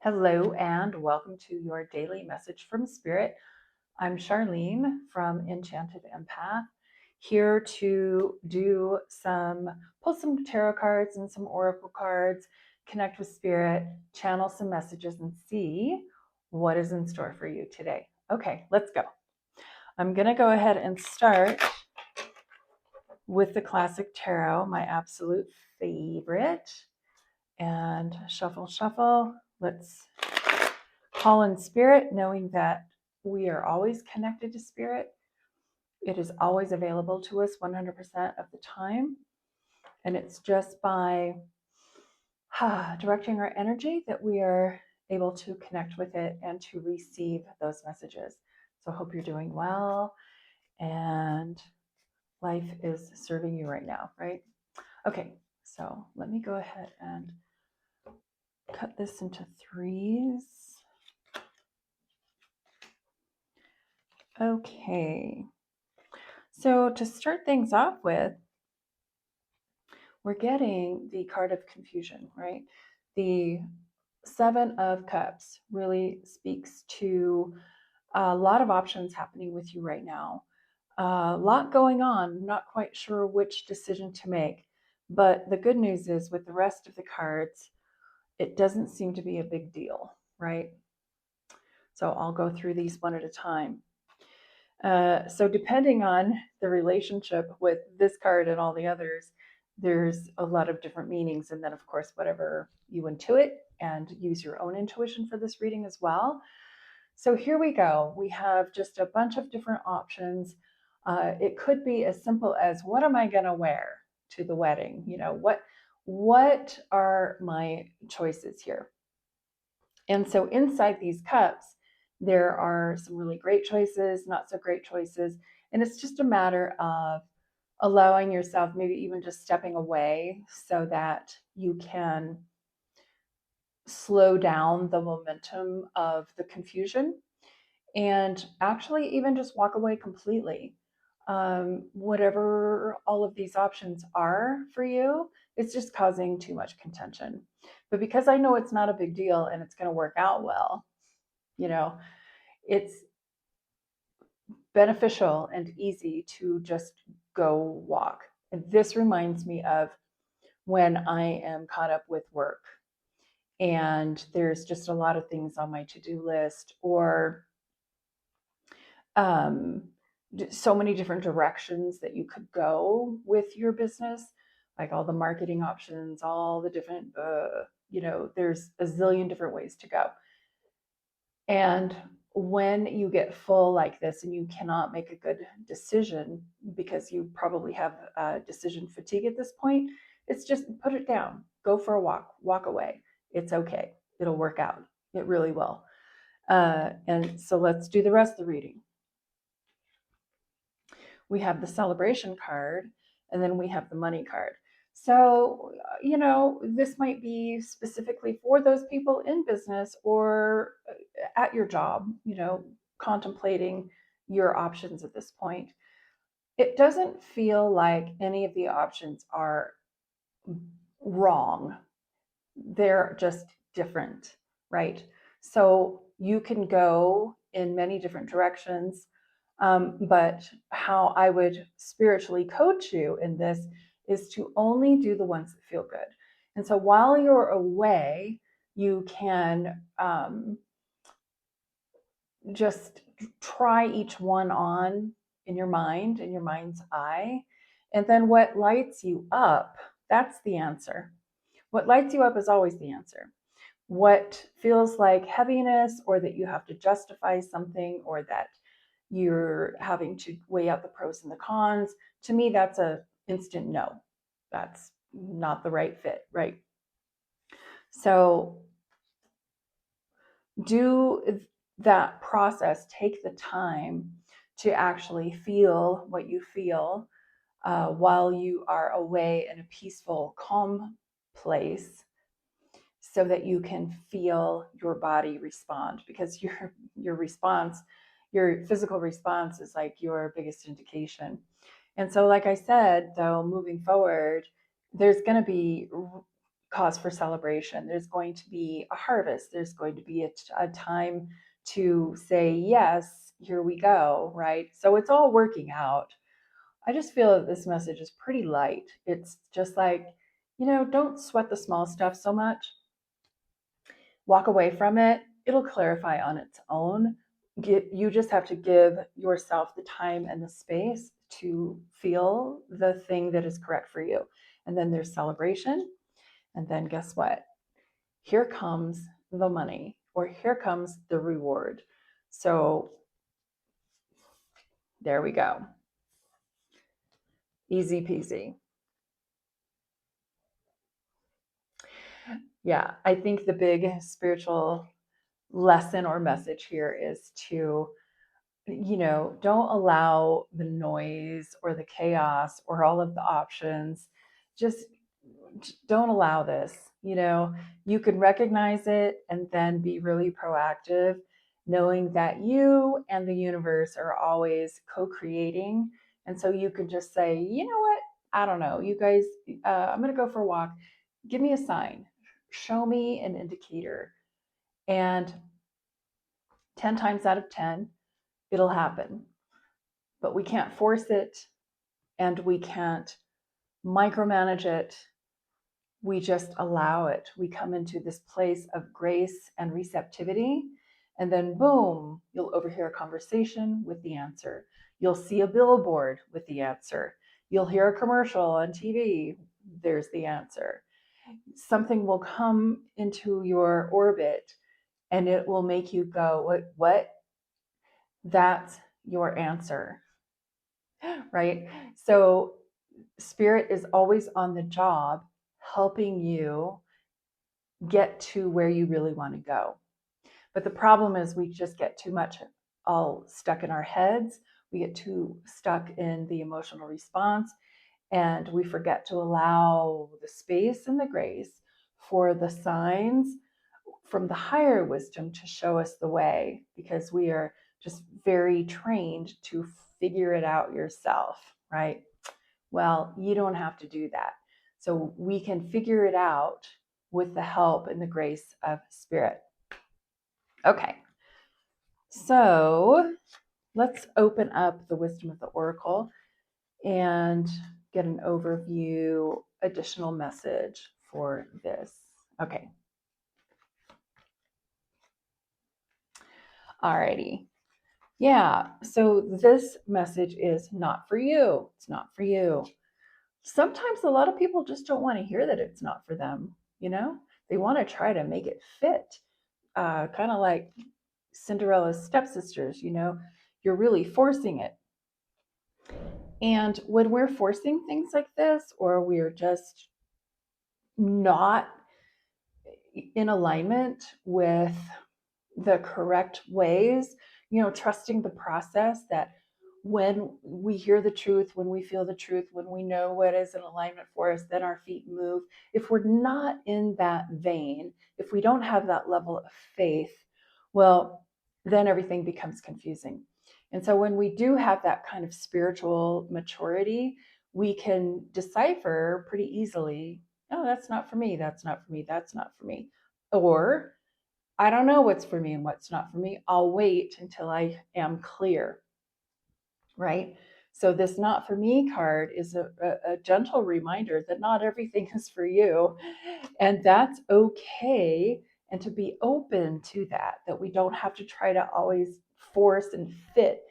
Hello and welcome to your daily message from Spirit. I'm Charlene from Enchanted Empath, here to pull some tarot cards and some oracle cards, connect with Spirit, channel some messages, and see what is in store for you today. Okay, let's go. I'm going to go ahead and start with the classic tarot, my absolute favorite. And shuffle, shuffle. Let's call in Spirit, knowing that we are always connected to Spirit. It is always available to us 100% of the time. And it's just by directing our energy that we are able to connect with it and to receive those messages. So I hope you're doing well and life is serving you right now, right? Okay, so let me go ahead and cut this into threes. Okay, so to start things off with, we're getting the card of confusion, right? The Seven of Cups really speaks to a lot of options happening with you right now. A lot going on, not quite sure which decision to make. But the good news is with the rest of the cards, it doesn't seem to be a big deal, right? So I'll go through these one at a time. So depending on the relationship with this card and all the others, there's a lot of different meanings. And then, of course, whatever you intuit, and use your own intuition for this reading as well. So here we go. We have just a bunch of different options. It could be as simple as, what am I going to wear to the wedding? You know, what are my choices here? And so inside these cups, there are some really great choices, not so great choices. And it's just a matter of allowing yourself, maybe even just stepping away so that you can slow down the momentum of the confusion and actually even just walk away completely. Whatever all of these options are for you, it's just causing too much contention. But because I know it's not a big deal and it's going to work out well, you know, it's beneficial and easy to just go walk. And this reminds me of when I am caught up with work and there's just a lot of things on my to-do list, or so many different directions that you could go with your business, like all the marketing options, all the different, there's a zillion different ways to go. And when you get full like this and you cannot make a good decision because you probably have decision fatigue at this point, it's just put it down, go for a walk away. It's okay. It'll work out. It really will. And so let's do the rest of the reading. We have the celebration card, and then we have the money card. So, this might be specifically for those people in business or at your job, contemplating your options at this point. It doesn't feel like any of the options are wrong. They're just different, right? So you can go in many different directions. But how I would spiritually coach you in this is to only do the ones that feel good. And so while you're away, you can just try each one on in your mind, in your mind's eye. And then what lights you up, that's the answer. What lights you up is always the answer. What feels like heaviness, or that you have to justify something, or that you're having to weigh out the pros and the cons, to me, that's an instant no. That's not the right fit, right? So do that process, take the time to actually feel what you feel while you are away in a peaceful, calm place, so that you can feel your body respond, because your response, your physical response, is like your biggest indication. And so, like I said, though, moving forward, there's going to be cause for celebration. There's going to be a harvest. There's going to be a time to say, yes, here we go, right? So it's all working out. I just feel that this message is pretty light. It's just like, don't sweat the small stuff so much. Walk away from it. It'll clarify on its own. You just have to give yourself the time and the space to feel the thing that is correct for you. And then there's celebration. And then guess what? Here comes the money, or here comes the reward. So there we go. Easy peasy. Yeah, I think the big spiritual lesson or message here is to, don't allow the noise or the chaos or all of the options. Just don't allow this. You can recognize it and then be really proactive, knowing that you and the universe are always co-creating. And so you can just say, you know what? I don't know. You guys, I'm going to go for a walk. Give me a sign. Show me an indicator. And 10 times out of 10, it'll happen. But we can't force it and we can't micromanage it. We just allow it. We come into this place of grace and receptivity, and then boom, you'll overhear a conversation with the answer. You'll see a billboard with the answer. You'll hear a commercial on TV. There's the answer. Something will come into your orbit and it will make you go, what? That's your answer, right? So spirit is always on the job helping you get to where you really want to go. But the problem is we just get too much all stuck in our heads. We get too stuck in the emotional response, and we forget to allow the space and the grace for the signs from the higher wisdom to show us the way, because we are just very trained to figure it out yourself, right? Well, you don't have to do that. So we can figure it out with the help and the grace of spirit. Okay, so let's open up the wisdom of the oracle and get an overview, additional message for this. Okay. Alrighty. Yeah, so this message is not for you. It's not for you. Sometimes a lot of people just don't want to hear that it's not for them, They want to try to make it fit. Kind of like Cinderella's stepsisters, you're really forcing it. And when we're forcing things like this, or we're just not in alignment with the correct ways, trusting the process, that when we hear the truth, when we feel the truth, when we know what is in alignment for us, then our feet move. If we're not in that vein, if we don't have that level of faith, well, then everything becomes confusing. And so when we do have that kind of spiritual maturity, we can decipher pretty easily, oh, that's not for me, that's not for me, that's not for me. Or I don't know what's for me and what's not for me. I'll wait until I am clear, right? So this not for me card is a gentle reminder that not everything is for you, and that's okay. And to be open to that we don't have to try to always force and fit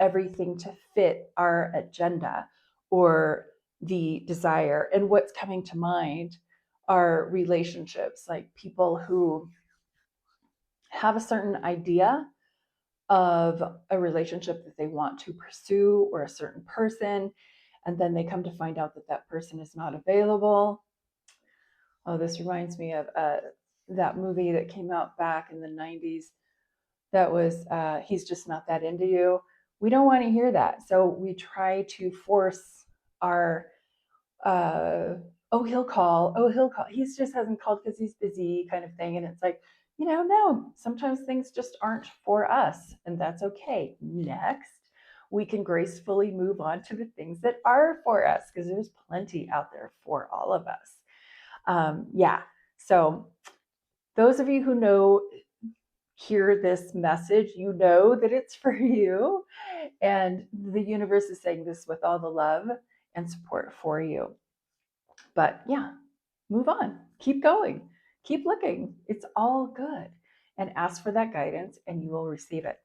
everything to fit our agenda or the desire. And what's coming to mind are relationships, like people who have a certain idea of a relationship that they want to pursue, or a certain person, and then they come to find out that that person is not available. Oh, this reminds me of that movie that came out back in the 90s that was He's Just Not That Into You. We don't want to hear that, so we try to force our he'll call, he just hasn't called because he's busy, kind of thing. And it's like, no, sometimes things just aren't for us, and that's okay. Next, we can gracefully move on to the things that are for us, because there's plenty out there for all of us. Yeah. So those of you who hear this message, you know that it's for you. And the universe is saying this with all the love and support for you. But yeah, move on, keep going, keep looking. It's all good. And ask for that guidance and you will receive it.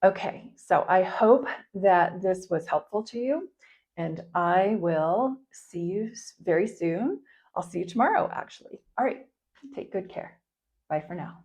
Okay, so I hope that this was helpful to you. And I will see you very soon. I'll see you tomorrow, actually. All right, take good care. Bye for now.